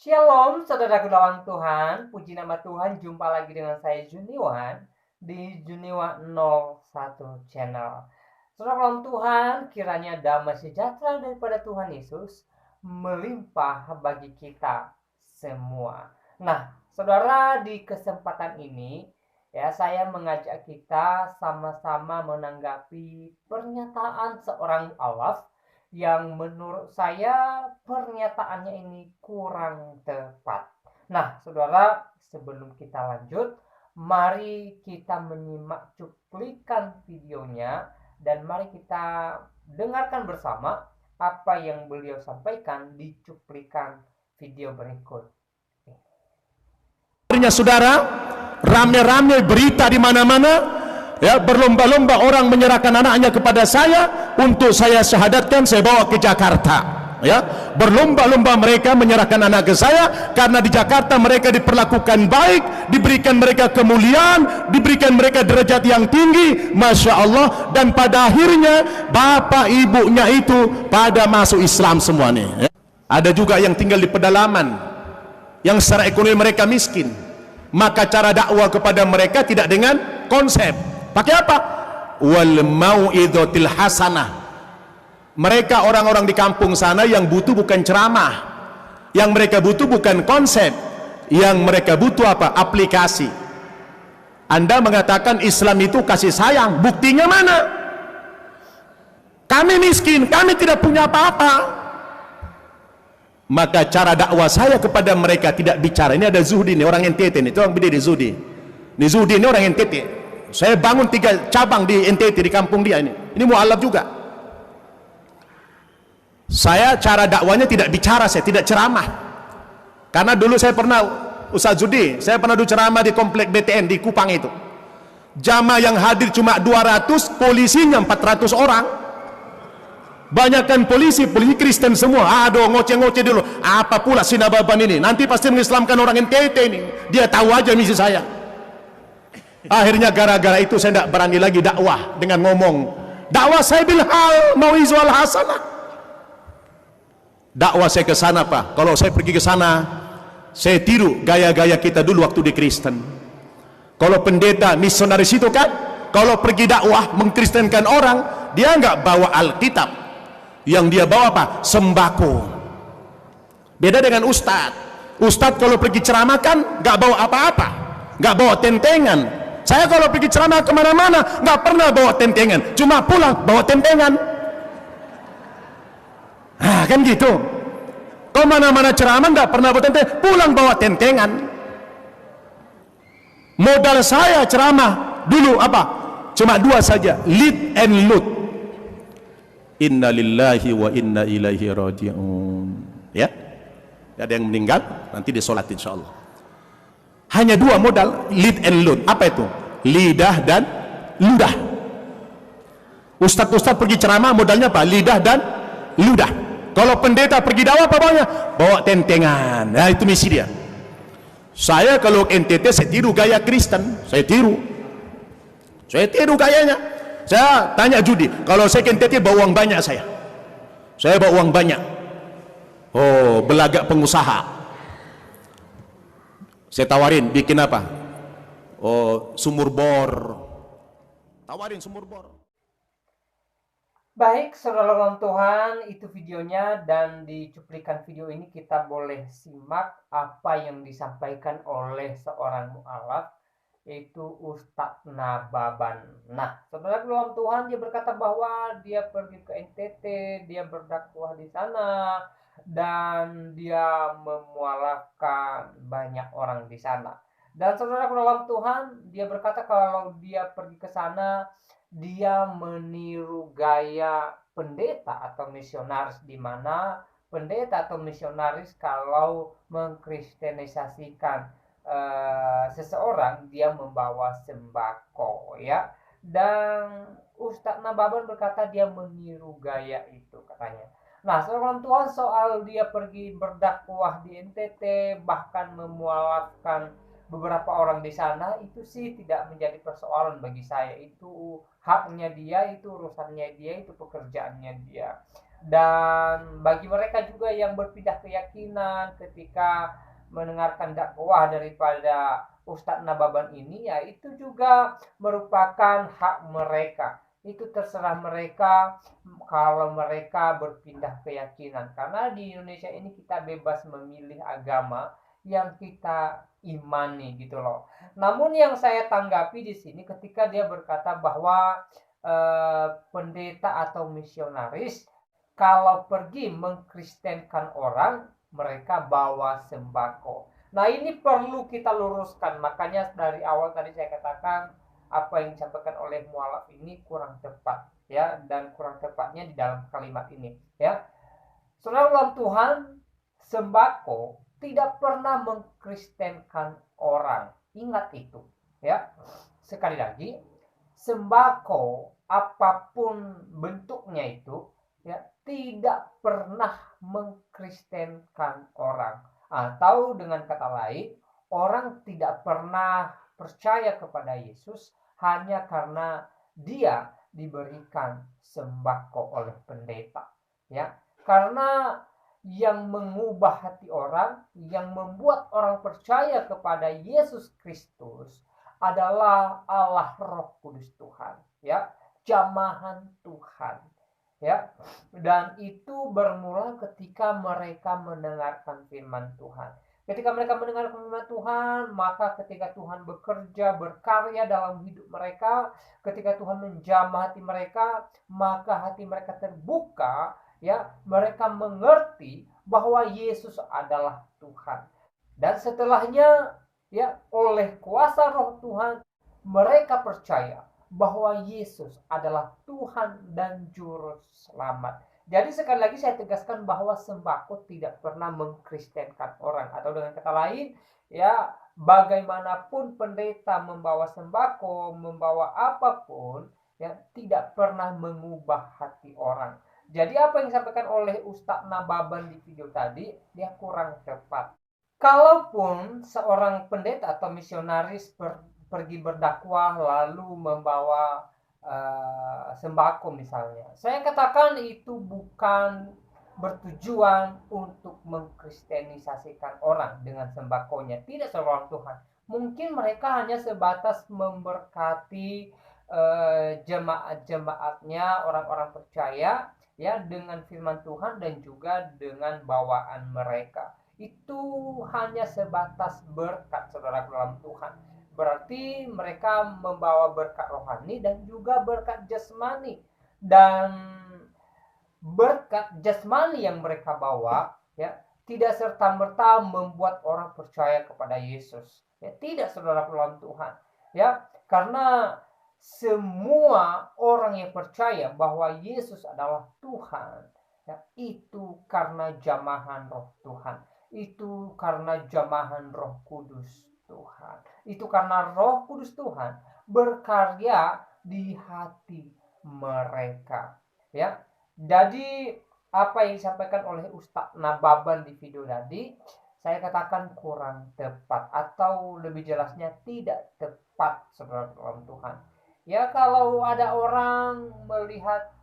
Shalom, saudaraku dalam Tuhan. Puji nama Tuhan, jumpa lagi dengan saya Juniwan di Juniwa 01 Channel. Saudara dalam Tuhan, kiranya damai sejahtera daripada Tuhan Yesus melimpah bagi kita semua. Nah, saudara, di kesempatan ini saya mengajak kita sama-sama menanggapi pernyataan seorang mu'alaf yang menurut saya pernyataannya ini kurang tepat. Nah, saudara, sebelum kita lanjut, mari kita menyimak cuplikan videonya dan mari kita dengarkan bersama apa yang beliau sampaikan di cuplikan video berikut. Saudara, rame-rame berita di mana-mana. Ya, berlomba-lomba orang menyerahkan anaknya kepada saya untuk saya syahadatkan, saya bawa ke Jakarta. Ya, berlomba-lomba mereka menyerahkan anak ke saya karena di Jakarta mereka diperlakukan baik, diberikan mereka kemuliaan, diberikan mereka derajat yang tinggi, masya Allah. Dan pada akhirnya bapak ibunya itu pada masuk Islam semua nih. Ya. Ada juga yang tinggal di pedalaman, yang secara ekonomi mereka miskin, maka cara dakwah kepada mereka tidak dengan konsep. Pakai apa? Wal mau'izatil hasanah. Mereka orang-orang di kampung sana yang butuh bukan ceramah, yang mereka butuh bukan konsep, yang mereka butuh apa? Aplikasi. Anda mengatakan Islam itu kasih sayang, buktinya mana? Kami miskin, kami tidak punya apa-apa. Maka cara dakwah saya kepada mereka tidak bicara. Ini ada Zuhdi nih, orang NTT nih, itu orang beda di Zuhdi. Ini Zuhdi ini orang NTT. Saya bangun 3 cabang di NTT, di kampung dia ini. Ini mu'alaf juga. Saya cara dakwanya tidak bicara, saya tidak ceramah. Karena dulu saya pernah, Ustaz Zudi, saya pernah dulu ceramah di komplek BTN di Kupang itu. Jamaah yang hadir cuma 200, polisinya 400 orang. Banyakkan polisi Kristen semua. Aduh, ngoceh-ngoceh dulu. Apa pula sinababan ini? Nanti pasti mengislamkan orang NTT ini. Dia tahu aja misi saya. Akhirnya gara-gara itu saya tidak berani lagi dakwah dengan ngomong. Dakwah saya bil hal mau'izul hasanah. Dakwah saya ke sana, Pak. Kalau saya pergi ke sana, saya tiru gaya-gaya kita dulu waktu di Kristen. Kalau pendeta misionaris itu kan, kalau pergi dakwah mengkristenkan orang, dia nggak bawa Alkitab. Yang dia bawa apa? Sembako. Beda dengan ustadz. Ustadz kalau pergi ceramah kan nggak bawa apa-apa, nggak bawa tentengan. Saya kalau pergi ceramah kemana-mana nggak pernah bawa tentengan, cuma pulang bawa tentengan. Nah, kan gitu. Kalau mana-mana ceramah nggak pernah bawa tentengan, pulang bawa tentengan. Modal saya ceramah dulu apa? Cuma 2 saja, lead and load. Inna lillahi wa inna ilaihi raji'un. Ya, ada yang meninggal nanti disolat insyaallah. Hanya 2 modal, lead and load. Apa itu? Lidah dan ludah. Ustadz pergi ceramah modalnya apa? Lidah dan ludah. Kalau pendeta pergi dakwah apa bawanya? Bawa tentengan. Nah, itu misi dia. Saya kalau NTT saya tiru gaya Kristen, saya tiru gayanya. Saya tanya Judi, kalau saya ke NTT bawa uang banyak saya bawa uang banyak. Oh, belagak pengusaha. Saya tawarin bikin apa? Oh, sumur bor. Tawarin sumur bor. Baik, saudara dalam Tuhan, itu videonya, dan di cuplikan video ini kita boleh simak apa yang disampaikan oleh seorang mu'alaf, yaitu Ustadz Nababan. Nah, saudara dalam Tuhan, dia berkata bahwa dia pergi ke NTT, dia berdakwah di sana, dan dia memualafkan banyak orang di sana. Dan saudara dalam Tuhan, dia berkata kalau dia pergi ke sana, dia meniru gaya pendeta atau misionaris, di mana pendeta atau misionaris kalau mengkristenisasikan seseorang, dia membawa sembako, ya. Dan Ustadz Nababan berkata dia meniru gaya itu, katanya. Nah, seorang Tuhan, soal dia pergi berdakwah di NTT, bahkan memualafkan beberapa orang di sana, itu sih tidak menjadi persoalan bagi saya. Itu haknya dia, itu urusannya dia, itu pekerjaannya dia. Dan bagi mereka juga yang berpindah keyakinan ketika mendengarkan dakwah daripada Ustadz Nababan ini, ya itu juga merupakan hak mereka. Itu terserah mereka kalau mereka berpindah keyakinan. Karena di Indonesia ini kita bebas memilih agama yang kita imani gitu loh. Namun yang saya tanggapi di sini ketika dia berkata bahwa pendeta atau misionaris kalau pergi mengkristenkan orang, mereka bawa sembako. Nah, ini perlu kita luruskan. Makanya dari awal tadi saya katakan apa yang disampaikan oleh mualaf ini kurang tepat, ya, dan kurang tepatnya di dalam kalimat ini, ya. Saudara dalam Tuhan, sembako tidak pernah mengkristenkan orang. Ingat itu, ya. Sekali lagi, sembako apapun bentuknya itu, ya, tidak pernah mengkristenkan orang. Atau dengan kata lain, orang tidak pernah percaya kepada Yesus hanya karena dia diberikan sembako oleh pendeta, ya. Karena yang mengubah hati orang, yang membuat orang percaya kepada Yesus Kristus adalah Allah Roh Kudus Tuhan, ya, jamahan Tuhan, ya. Dan itu bermula ketika mereka mendengarkan firman Tuhan. Ketika mereka mendengarkan firman Tuhan, maka ketika Tuhan bekerja, berkarya dalam hidup mereka, ketika Tuhan menjamah hati mereka, maka hati mereka terbuka, ya, mereka mengerti bahwa Yesus adalah Tuhan. Dan setelahnya, ya, oleh kuasa Roh Tuhan, mereka percaya bahwa Yesus adalah Tuhan dan Juru Selamat. Jadi sekali lagi saya tegaskan bahwa sembako tidak pernah mengkristenkan orang. Atau dengan kata lain, ya, bagaimanapun pendeta membawa sembako, membawa apapun, ya, tidak pernah mengubah hati orang. Jadi apa yang disampaikan oleh Ustadz Nababan di video tadi, dia kurang tepat. Kalaupun seorang pendeta atau misionaris pergi berdakwah lalu membawa sembako misalnya, saya katakan itu bukan bertujuan untuk mengkristenisasikan orang dengan sembakonya, tidak seorang Tuhan. Mungkin mereka hanya sebatas memberkati jemaat-jemaatnya, orang-orang percaya, ya, dengan firman Tuhan dan juga dengan bawaan mereka. Itu hanya sebatas berkat, saudara dalam Tuhan. Berarti mereka membawa berkat rohani dan juga berkat jasmani. Dan berkat jasmani yang mereka bawa, ya, tidak serta-merta membuat orang percaya kepada Yesus. Ya, tidak, saudara dalam Tuhan. Ya, karena semua orang yang percaya bahwa Yesus adalah Tuhan, ya, itu karena jamahan Roh Tuhan. Itu karena jamahan Roh Kudus Tuhan. Itu karena Roh Kudus Tuhan berkarya di hati mereka, ya. Jadi apa yang disampaikan oleh Ustadz Nababan di video tadi, saya katakan kurang tepat, atau lebih jelasnya tidak tepat, saudara dalam Tuhan. Ya, kalau ada orang melihat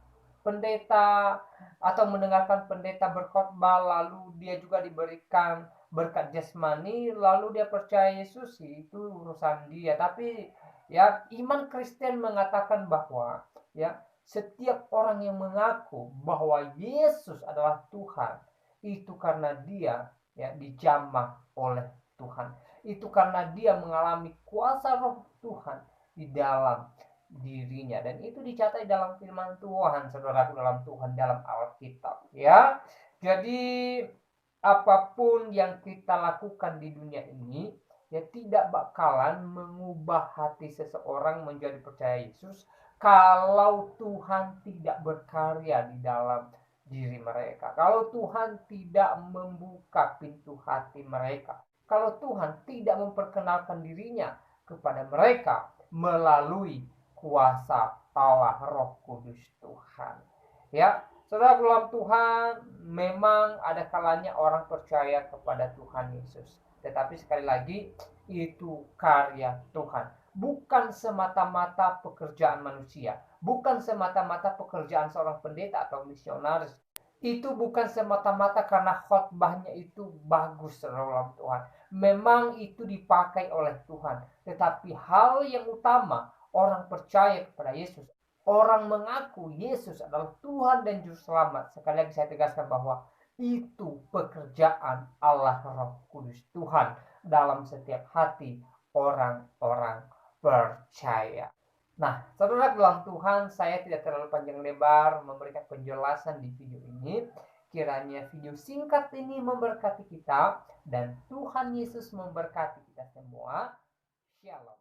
pendeta atau mendengarkan pendeta berkhotbah lalu dia juga diberikan berkat jasmani lalu dia percaya Yesus, itu urusan dia. Tapi ya, iman Kristen mengatakan bahwa, ya, setiap orang yang mengaku bahwa Yesus adalah Tuhan, itu karena dia, ya, dijamah oleh Tuhan. Itu karena dia mengalami kuasa Roh Tuhan di dalam dirinya, dan itu dicatat dalam firman Tuhan, saudaraku dalam Tuhan, dalam Alkitab, ya. Jadi apapun yang kita lakukan di dunia ini, ya, tidak bakalan mengubah hati seseorang menjadi percaya Yesus kalau Tuhan tidak berkarya di dalam diri mereka, kalau Tuhan tidak membuka pintu hati mereka, kalau Tuhan tidak memperkenalkan dirinya kepada mereka melalui kuasa Allah Roh Kudus Tuhan. Ya, saudara dalam Tuhan, memang ada kalanya orang percaya kepada Tuhan Yesus. Tetapi sekali lagi, itu karya Tuhan. Bukan semata-mata pekerjaan manusia. Bukan semata-mata pekerjaan seorang pendeta atau misionaris. Itu bukan semata-mata karena khotbahnya itu bagus dalam Tuhan. Memang itu dipakai oleh Tuhan. Tetapi hal yang utama, orang percaya kepada Yesus. Orang mengaku Yesus adalah Tuhan dan Juru Selamat. Sekali lagi saya tegaskan bahwa itu pekerjaan Allah Roh Kudus Tuhan dalam setiap hati orang-orang percaya. Nah, saudara dalam Tuhan, saya tidak terlalu panjang lebar memberikan penjelasan di video ini. Kiranya video singkat ini memberkati kita dan Tuhan Yesus memberkati kita semua. Shalom.